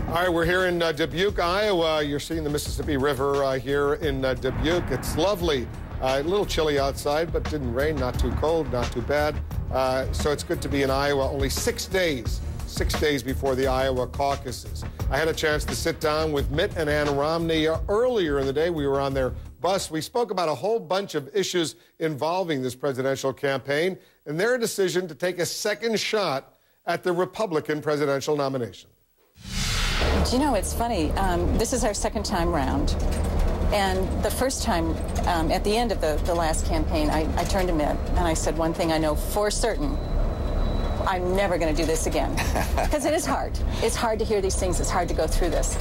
All right, we're here in Dubuque, Iowa. You're seeing the Mississippi River here in Dubuque. It's lovely. A little chilly outside, but didn't rain, not too cold, not too bad. So it's good to be in Iowa. Only 6 days before the Iowa caucuses. I had a chance to sit down with Mitt and Ann Romney earlier in the day. We were on their bus. We spoke about a whole bunch of issues involving this presidential campaign and their decision to take a second shot at the Republican presidential nomination. Do you know, it's funny. This is our second time round. And the first time, at the end of the last campaign, I turned to Mitt and I said, one thing I know for certain, I'm never going to do this again. Because it is hard. It's hard to hear these things. It's hard to go through this.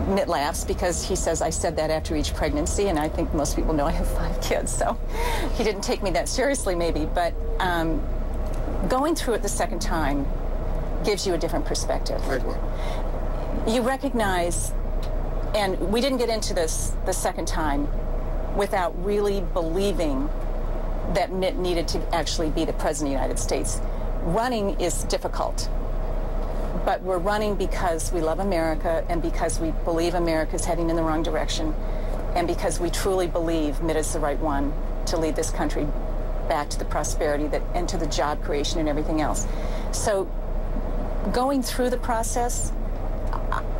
Mitt laughs because he says I said that after each pregnancy, and I think most people know I have 5 kids, so he didn't take me that seriously maybe. But going through it the second time gives you a different perspective. Like what? You recognize, and we didn't get into this the second time without really believing that Mitt needed to actually be the President of the United States. Running is difficult, but we're running because we love America and because we believe America's heading in the wrong direction and because we truly believe Mitt is the right one to lead this country back to the prosperity and to the job creation and everything else. So going through the process,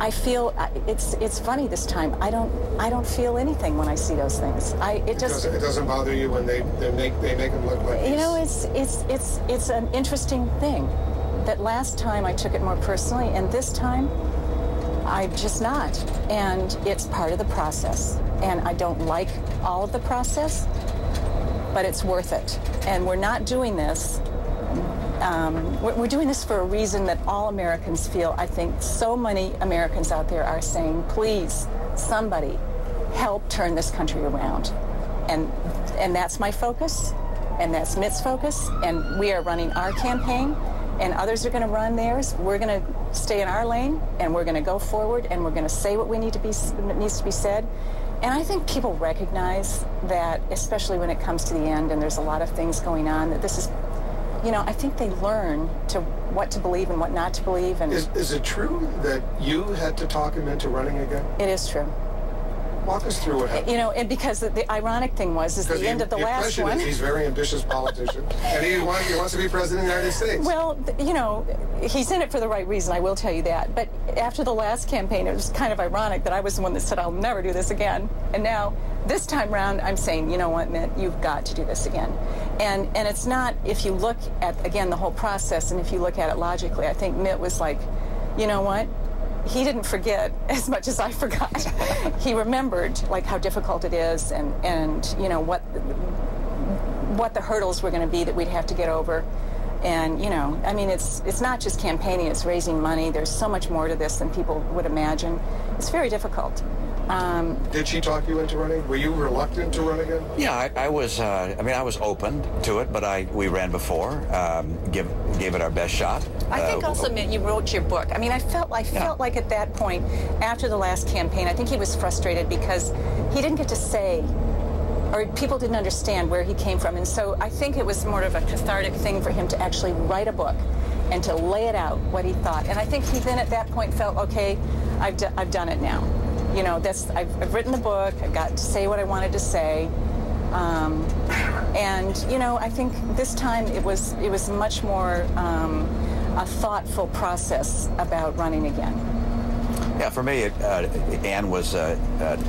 I feel it's funny this time. I don't feel anything when I see those things. It doesn't bother you when they make them look like you know, it's an interesting thing that last time I took it more personally, and this time I'm just not. And it's part of the process. And I don't like all of the process, but it's worth it. And we're not doing this. We're doing this for a reason that all Americans feel. I think so many Americans out there are saying, please, somebody, help turn this country around. And that's my focus, and that's Mitt's focus, and we are running our campaign, and others are going to run theirs. We're going to stay in our lane, and we're going to go forward, and we're going to say what needs to be said. And I think people recognize that, especially when it comes to the end, and there's a lot of things going on, that this is, you know, I think they learn what to believe and what not to believe. And is it true that you had to talk him into running again? It is true. Walk us through what happened. You know, and because the ironic thing was, is the end of the last one. He's a very ambitious politician, and he wants to be president of the United States. Well, you know, he's in it for the right reason, I will tell you that. But after the last campaign, it was kind of ironic that I was the one that said, I'll never do this again. And now, this time round, I'm saying, you know what, Mitt, you've got to do this again. And it's not, if you look at, again, the whole process, and if you look at it logically, I think Mitt was like, you know what? He didn't forget as much as I forgot. He remembered like how difficult it is, and you know what the hurdles were going to be that we'd have to get over. And you know, I mean, it's not just campaigning; it's raising money. There's so much more to this than people would imagine. It's very difficult. Did she talk you into running? Were you reluctant to run again? Yeah, I was. I mean, I was open to it, but we ran before. Gave it our best shot. I think also, Mitt, you wrote your book. I mean, I felt like at that point, after the last campaign, I think he was frustrated because he didn't get to say, or people didn't understand where he came from. And so I think it was more of a cathartic thing for him to actually write a book and to lay it out what he thought. And I think he then at that point felt, okay, I've done it now. You know, I've written the book. I got to say what I wanted to say. And you know, I think this time it was much more a thoughtful process about running again. Yeah, for me, Ann was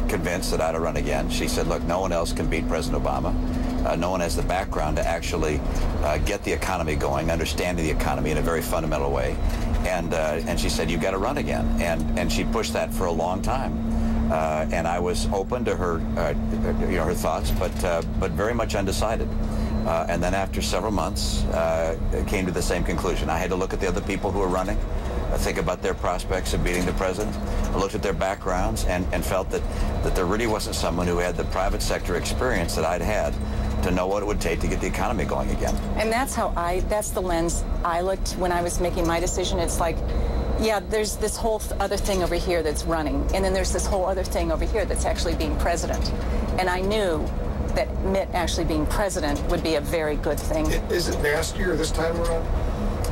convinced that I'd run again. She said, look, no one else can beat President Obama. No one has the background to actually get the economy going, understanding the economy in a very fundamental way. And she said, you've got to run again. And she pushed that for a long time. And I was open to her, you know, her thoughts, but very much undecided. And then after several months, came to the same conclusion. I had to look at the other people who were running, think about their prospects of beating the president. I looked at their backgrounds and felt that there really wasn't someone who had the private sector experience that I'd had to know what it would take to get the economy going again. And that's the lens I looked when I was making my decision. It's like, yeah, there's this whole other thing over here that's running, and then there's this whole other thing over here that's actually being president. And I knew that Mitt actually being president would be a very good thing. Is it nastier this time around?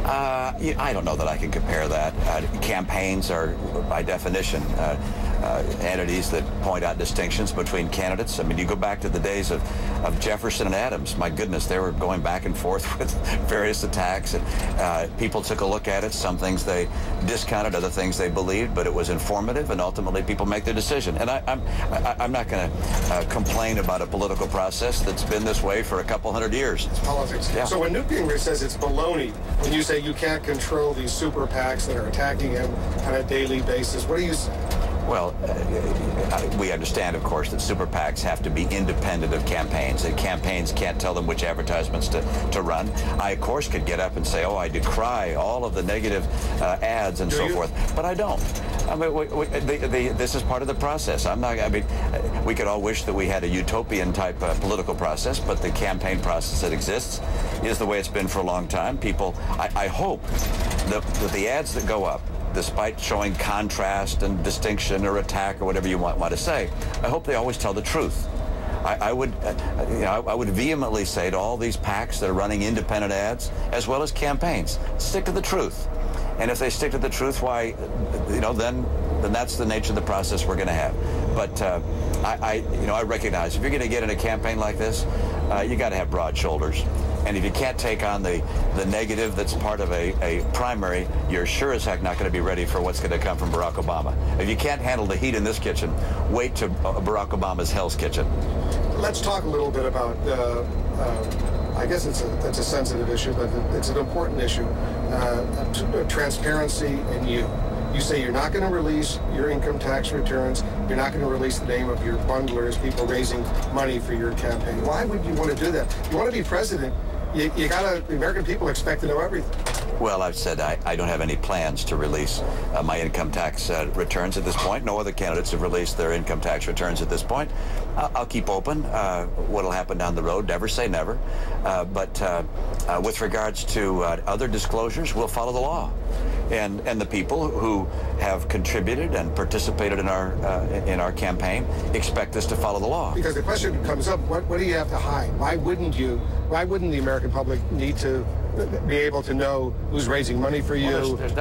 I don't know that I can compare that. Campaigns are, by definition, entities that point out distinctions between candidates. I mean, you go back to the days of Jefferson and Adams. My goodness, they were going back and forth with various attacks, and people took a look at it. Some things they discounted, other things they believed, but it was informative, and ultimately people make their decision. And I'm not going to complain about a political process that's been this way for a couple hundred years. It's politics. Yeah. So when Newt Gingrich says it's baloney, when you say you can't control these super PACs that are attacking him on a daily basis, what do you say? Well, we understand, of course, that super PACs have to be independent of campaigns, and campaigns can't tell them which advertisements to run. I, of course, could get up and say, oh, I decry all of the negative ads and so forth, but I don't. I mean, this is part of the process. I mean, we could all wish that we had a utopian-type political process, but the campaign process that exists is the way it's been for a long time. People, I hope that the ads that go up, despite showing contrast and distinction or attack or whatever you want to say, I hope they always tell the truth. I would vehemently say to all these PACs that are running independent ads, as well as campaigns, stick to the truth. And if they stick to the truth, why, then that's the nature of the process we're going to have. But I recognize if you're going to get in a campaign like this, you got to have broad shoulders. And if you can't take on the negative that's part of a primary, you're sure as heck not going to be ready for what's going to come from Barack Obama. If you can't handle the heat in this kitchen, wait to Barack Obama's Hell's Kitchen. Let's talk a little bit about, I guess it's a sensitive issue, but it's an important issue, transparency in you. You say you're not going to release your income tax returns. You're not going to release the name of your bundlers, people raising money for your campaign. Why would you want to do that? You want to be president. The American people expect to know everything. Well, I've said I don't have any plans to release my income tax returns at this point. No other candidates have released their income tax returns at this point. I'll keep open. What'll happen down the road, never say never. But with regards to other disclosures, we'll follow the law. And the people who have contributed and participated in our campaign expect us to follow the law. Because the question comes up, what do you have to hide? Why wouldn't the American public need to be able to know who's raising money for you? Well, there's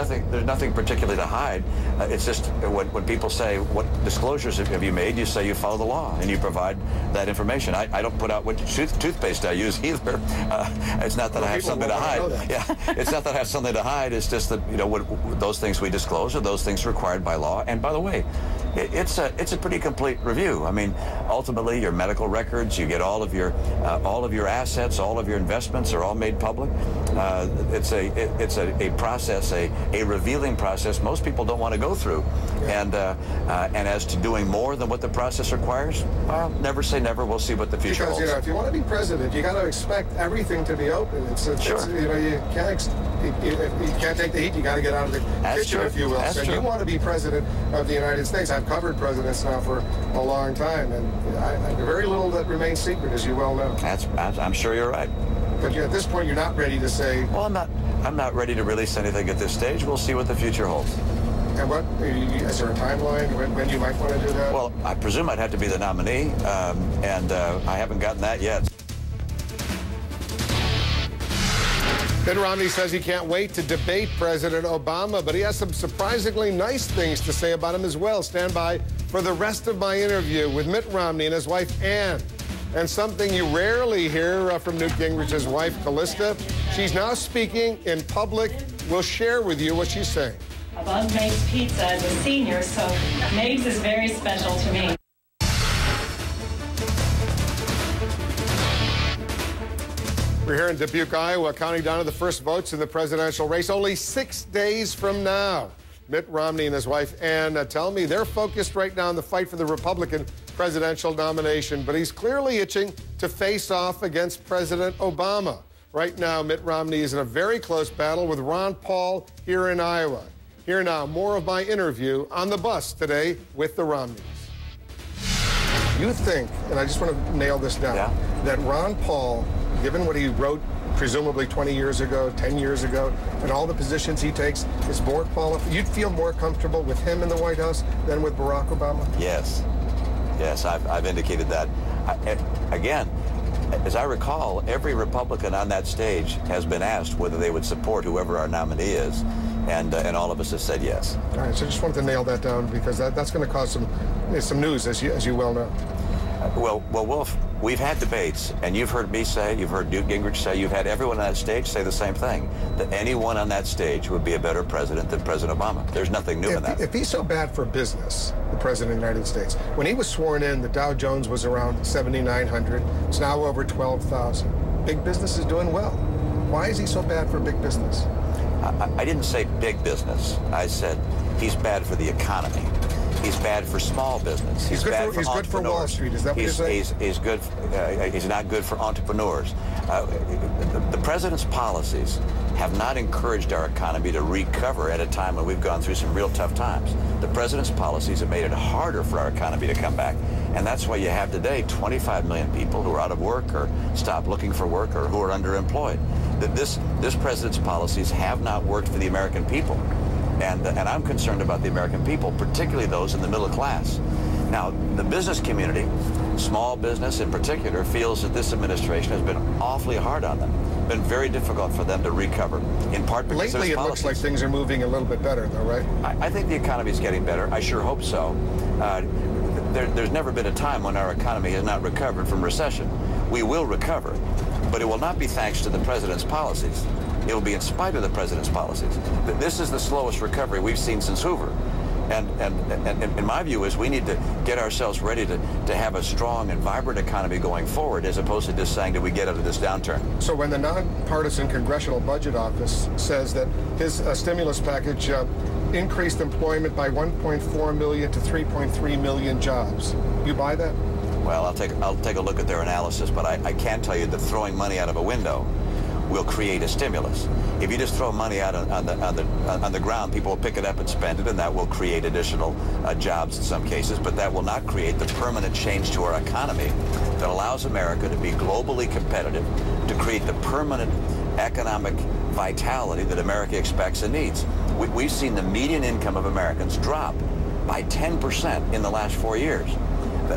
nothing particularly to hide. It's just when people say, what disclosures have you made, you say you follow the law and you provide that information. I don't put out what toothpaste I use either. It's not that I have something to hide. Yeah, it's not that I have something to hide. It's just that those things we disclose are those things required by law. And by the way, it's a pretty complete review. I mean, ultimately, your medical records, you get all of your assets, all of your investments are all made public. It's a process, a revealing process most people don't want to go through. And as to doing more than what the process requires, well, never say never. We'll see what the future holds. Because if you want to be president, you got to expect everything to be open. Sure. You can't take the heat. You got to get out of the kitchen, if you will. That's so true. you want to be president of the United States. I've covered presidents now for a long time, and very little that remains secret, as you well know. I'm sure you're right. But at this point, you're not ready to say. Well, I'm not ready to release anything at this stage. We'll see what the future holds. And is there a timeline when you might want to do that? Well, I presume I'd have to be the nominee, and I haven't gotten that yet. Mitt Romney says he can't wait to debate President Obama, but he has some surprisingly nice things to say about him as well. Stand by for the rest of my interview with Mitt Romney and his wife, Ann. And something you rarely hear from Newt Gingrich's wife, Callista. She's now speaking in public. We'll share with you what she's saying. I love Meg's Pizza as a senior, so Meg's is very special to me. We're here in Dubuque, Iowa, counting down to the first votes in the presidential race only 6 days from now. Mitt Romney and his wife, Ann, tell me they're focused right now on the fight for the Republican presidential nomination, but he's clearly itching to face off against President Obama. Right now, Mitt Romney is in a very close battle with Ron Paul here in Iowa. Here now, more of my interview on the bus today with the Romneys. You think, and I just want to nail this down, that Ron Paul, given what he wrote presumably 20 years ago, 10 years ago, and all the positions he takes, is more qualified? You'd feel more comfortable with him in the White House than with Barack Obama? Yes. Yes, I've indicated that. Again, as I recall, every Republican on that stage has been asked whether they would support whoever our nominee is, and all of us have said yes. All right, so I just wanted to nail that down because that's going to cause some news, as you well know. Well, Wolf, we've had debates, and you've heard me say, you've heard Newt Gingrich say, you've had everyone on that stage say the same thing, that anyone on that stage would be a better president than President Obama. There's nothing new in that. If he's so bad for business, the President of the United States, when he was sworn in, the Dow Jones was around 7,900. It's now over 12,000. Big business is doing well. Why is he so bad for big business? I didn't say big business. I said he's bad for the economy. He's bad for small business. He's bad for good for Wall Street. Is that what you're saying? He's not good for entrepreneurs. The president's policies have not encouraged our economy to recover at a time when we've gone through some real tough times. The president's policies have made it harder for our economy to come back. And that's why you have today 25 million people who are out of work or stopped looking for work or who are underemployed. This president's policies have not worked for the American people. And I'm concerned about the American people, particularly those in the middle class. Now, the business community, small business in particular, feels that this administration has been awfully hard on them. Been very difficult for them to recover, in part because lately of its it policies. looks like things are moving a little bit better, though, right? I think the economy is getting better. I sure hope so. There's never been a time when our economy has not recovered from recession. We will recover, but it will not be thanks to the president's policies. It will be in spite of the president's policies. This is the slowest recovery we've seen since Hoover. And my view is we need to get ourselves ready to have a strong and vibrant economy going forward, as opposed to just saying, did we get out of this downturn? So when the nonpartisan Congressional Budget Office says that his stimulus package increased employment by 1.4 million to 3.3 million jobs, you buy that? Well, I'll take a look at their analysis, but I can tell you that throwing money out of a window will create a stimulus. If you just throw money out on the ground, people will pick it up and spend it, and that will create additional jobs in some cases, but that will not create the permanent change to our economy that allows America to be globally competitive, to create the permanent economic vitality that America expects and needs. We've seen the median income of Americans drop by 10% in the last 4 years.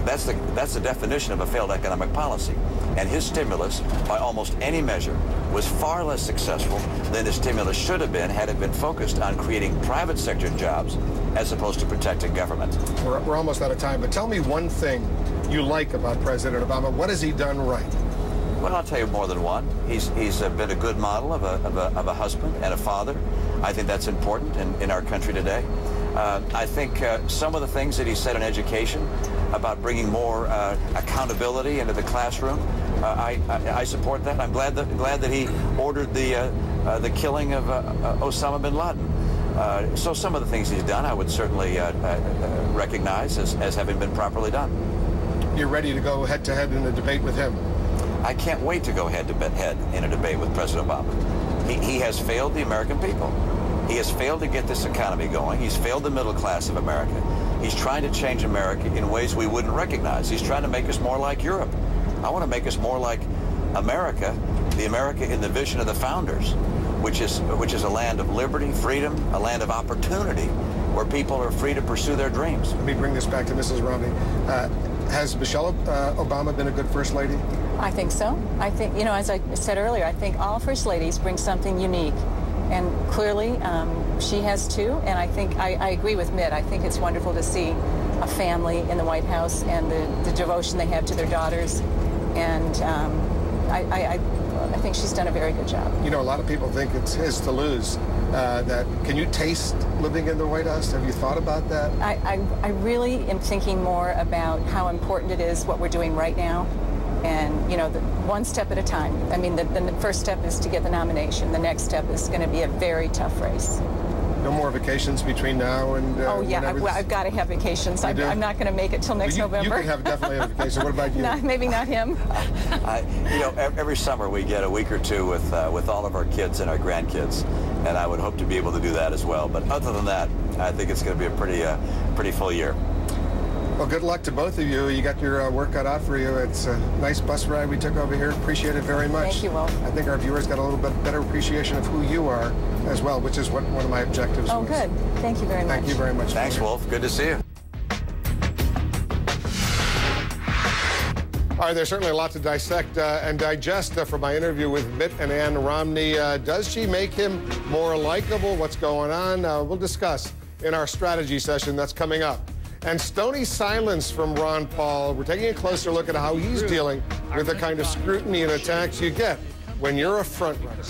That's the definition of a failed economic policy. And his stimulus, by almost any measure, was far less successful than his stimulus should have been had it been focused on creating private sector jobs as opposed to protecting government. We're almost out of time, but tell me one thing you like about President Obama. What has he done right? Well, I'll tell you more than one. He's been a good model of a husband and a father. I think that's important in our country today. I think some of the things that he said in education about bringing more accountability into the classroom, I support that. I'm glad that he ordered the killing of Osama bin Laden. So some of the things he's done, I would certainly recognize as having been properly done. You're ready to go head-to-head in a debate with him? I can't wait to go head-to-head in a debate with President Obama. He has failed the American people. He has failed to get this economy going. He's failed the middle class of America. He's trying to change America in ways we wouldn't recognize. He's trying to make us more like Europe. I want to make us more like America, the America in the vision of the founders, which is a land of liberty, freedom, a land of opportunity, where people are free to pursue their dreams. Let me bring this back to Mrs. Romney. Has Michelle Obama been a good First Lady? I think so. I think, as I said earlier, I think all First Ladies bring something unique. And clearly, she has too. And I think I agree with Mitt. I think it's wonderful to see a family in the White House and the devotion they have to their daughters. And I think she's done a very good job. A lot of people think it's his to lose. Can you taste living in the White House? Have you thought about that? I really am thinking more about how important it is what we're doing right now. And, one step at a time. I mean, the first step is to get the nomination. The next step is going to be a very tough race. No more vacations between now and oh, yeah, I've got to have vacations. I'm not going to make it till next November. You can definitely have a vacation. What about you? Maybe not him. Every summer we get a week or two with all of our kids and our grandkids, and I would hope to be able to do that as well. But other than that, I think it's going to be a pretty full year. Well, good luck to both of you. You got your work cut out for you. It's a nice bus ride we took over here. Appreciate it very much. Thank you, Wolf. I think our viewers got a little bit better appreciation of who you are as well, which is one of my objectives. Oh, good. Thank you very much. Thank you very much. Thanks, Wolf. Good to see you. All right, there's certainly a lot to dissect and digest from my interview with Mitt and Ann Romney. Does she make him more likable? What's going on? We'll discuss in our strategy session that's coming up. And stony silence from Ron Paul. We're taking a closer look at how he's dealing with the kind of scrutiny and attacks you get when you're a front runner.